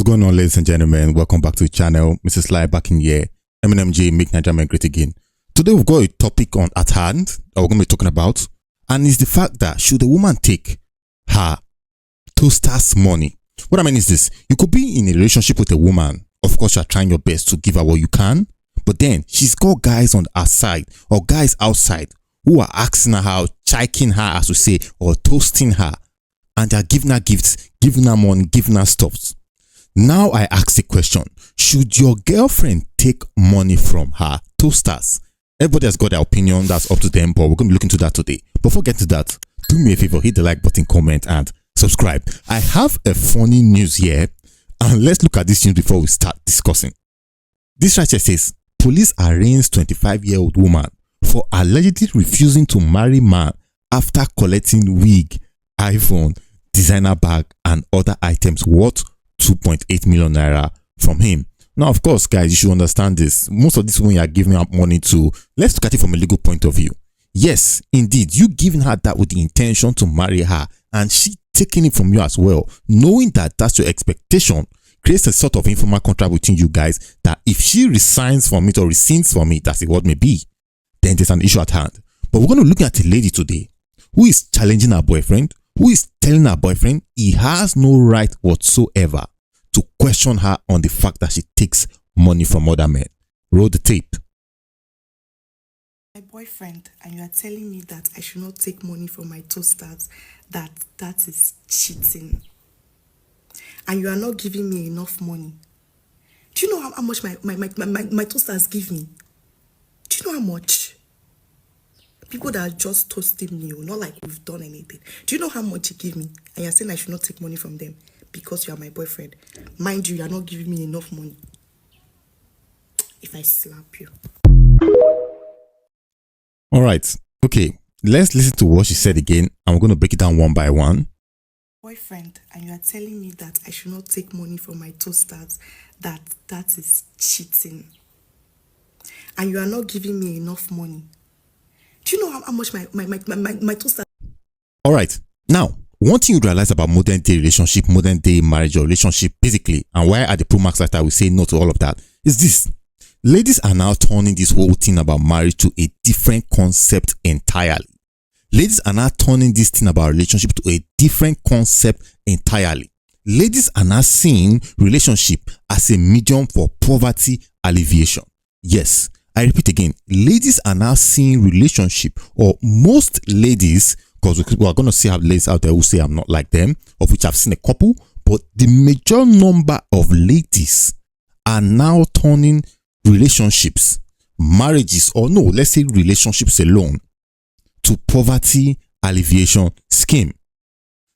going on, ladies and gentlemen? Welcome back to the channel. Mrs. Sly back in here. MNMG, make Nigeria great again. Today we've got a topic on at hand that we're going to be talking about, and it's the fact that should a woman take her toaster's money? What I mean is this: you could be in a relationship with a woman. Of course, you're trying your best to give her what you can, but then she's got guys on her side or guys outside who are asking her out, chiking her, as we say, or toasting her, and they're giving her gifts, giving her money, giving her stuff. Now I ask the question, should your girlfriend take money from her toasters? Everybody has got their opinion, that's up to them, but we're going to be looking into that today. Before getting to that, do me a favor, hit the like button, comment, and subscribe. I have a funny news here, and let's look at this news before we start discussing. This right here says, police arraigns 25-year-old woman for allegedly refusing to marry man after collecting wig, iPhone, designer bag, and other items worth 2.8 million naira from him. Now, of course, guys, you should understand this. Most of these women you are giving up money to, let's look at it from a legal point of view. Yes, indeed, you giving her that with the intention to marry her, and she taking it from you as well, knowing that that's your expectation, creates a sort of informal contract between you guys that if she resigns from it or rescinds from it, that's what may be, then there's an issue at hand. But we're going to look at a lady today who is challenging her boyfriend, who is telling her boyfriend he has no right whatsoever to question her on the fact that she takes money from other men. Roll the tape. My boyfriend, and you are telling me that I should not take money from my toasters, that is cheating. And you are not giving me enough money. Do you know how much my toasters give me? Do you know how much? People that are just toasting me, not like we've done anything. Do you know how much you give me? And you're saying I should not take money from them because you are my boyfriend. Mind you, are not giving me enough money. If I slap you. All right. Okay. Let's listen to what she said again, and we're going to break it down one by one. Boyfriend, and you are telling me that I should not take money from my toasters, that is cheating. And you are not giving me enough money. Do you know how much my toasters? All right. Now, one thing you realize about modern day relationship, modern day marriage or relationship, basically, and why at the Pro Max Lifestyle we say no to all of that, is this. Ladies are now turning this whole thing about marriage to a different concept entirely. Ladies are now turning this thing about relationship to a different concept entirely. Ladies are now seeing relationship as a medium for poverty alleviation. Yes, I repeat again, ladies are now seeing relationship, or most ladies, because we are going to see how ladies out there who say I'm not like them, of which I've seen a couple, but the major number of ladies are now turning relationships, marriages, or no, let's say relationships alone, to poverty alleviation scheme.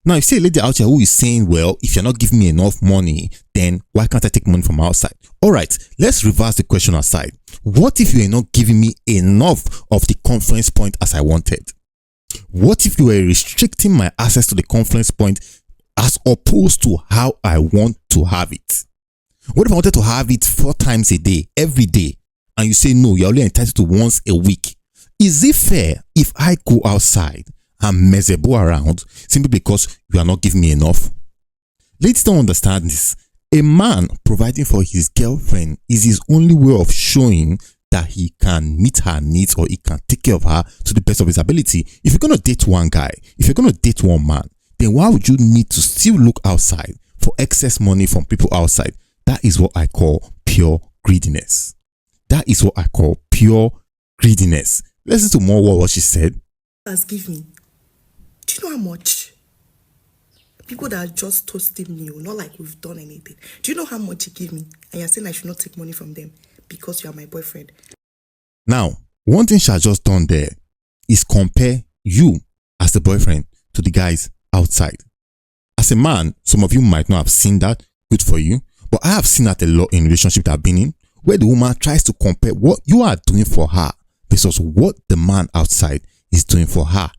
Now, if you see a lady out here who is saying, well, if you're not giving me enough money, then why can't I take money from outside? All right, let's reverse the question aside. What if you are not giving me enough of the conference point as I wanted? What if you were restricting my access to the conference point as opposed to how I want to have it? What if I wanted to have it 4 times a day, every day, and you say, no, you're only entitled to once a week? Is it fair if I go outside and mezzebo around simply because you are not giving me enough? Ladies don't understand this. A man providing for his girlfriend is his only way of showing that he can meet her needs, or he can take care of her to the best of his ability. If you're going to date one guy, if you're going to date one man, then why would you need to still look outside for excess money from people outside? That is what I call pure greediness. That is what I call pure greediness. Listen to more what she said. Give me. Do you know how much? People that are just toasting me, not like we've done anything. Do you know how much you give me? And you're saying I should not take money from them because you are my boyfriend. Now, one thing she has just done there is compare you as the boyfriend to the guys outside. As a man, some of you might not have seen that. Good for you. But I have seen that a lot in relationships that I've been in, where the woman tries to compare what you are doing for her versus what the man outside is doing for her.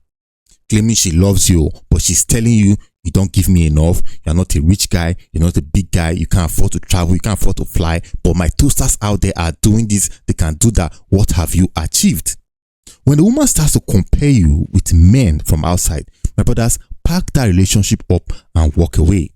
Claiming she loves you, but she's telling you, you don't give me enough, you're not a rich guy, you're not a big guy, you can't afford to travel, you can't afford to fly, but my toasters out there are doing this, they can do that. What have you achieved? When the woman starts to compare you with men from outside, my brothers, pack that relationship up and walk away.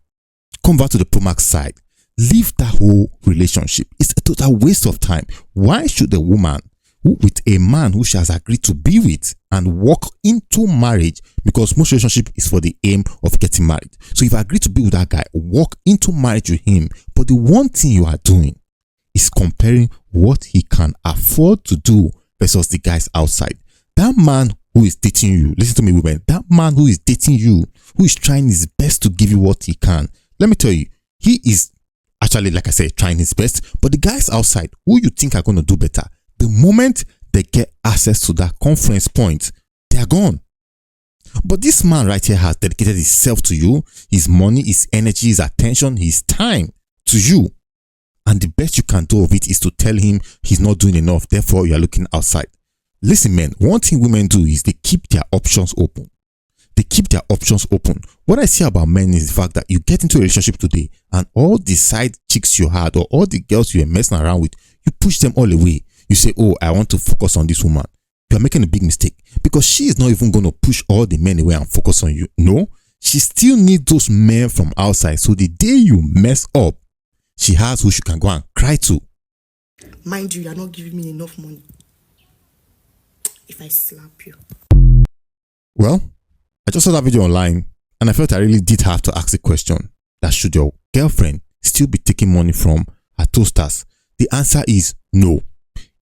Come back to the Pro Max side. Leave that whole relationship. It's a total waste of time. Why should a woman with a man who she has agreed to be with and walk into marriage, because most relationship is for the aim of getting married. So if you agree to be with that guy, walk into marriage with him, but the one thing you are doing is comparing what he can afford to do versus the guys outside. That man who is dating you, listen to me women, that man who is dating you, who is trying his best to give you what he can, let me tell you, he is actually, like I said, trying his best, but the guys outside who you think are going to do better, the moment they get access to that conference point, they are gone. But this man right here has dedicated himself to you, his money, his energy, his attention, his time to you. And the best you can do of it is to tell him he's not doing enough, therefore you are looking outside. Listen, men, one thing women do is they keep their options open. They keep their options open. What I see about men is the fact that you get into a relationship today and all the side chicks you had or all the girls you were messing around with, you push them all away. You say, oh, I want to focus on this woman. You are making a big mistake because she is not even going to push all the men away and focus on you. No, she still needs those men from outside. So the day you mess up, she has who she can go and cry to. Mind you are not giving me enough money. If I slap you. Well, I just saw that video online and I felt I really did have to ask the question that should your girlfriend still be taking money from her toasters? The answer is no.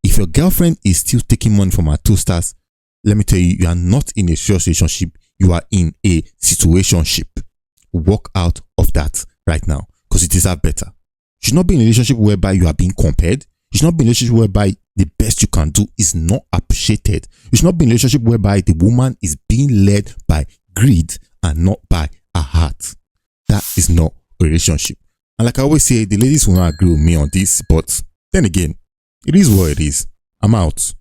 If your girlfriend is still taking money from her toasters, let me tell you, you are not in a serious relationship. You are in a situationship. Walk out of that right now because you deserve better. You should not be in a relationship whereby you are being compared. You should not be in a relationship whereby the best you can do is not appreciated. You should not be in a relationship whereby the woman is being led by greed and not by her heart. That is not a relationship. And like I always say, the ladies will not agree with me on this, but then again, it is what it is. I'm out.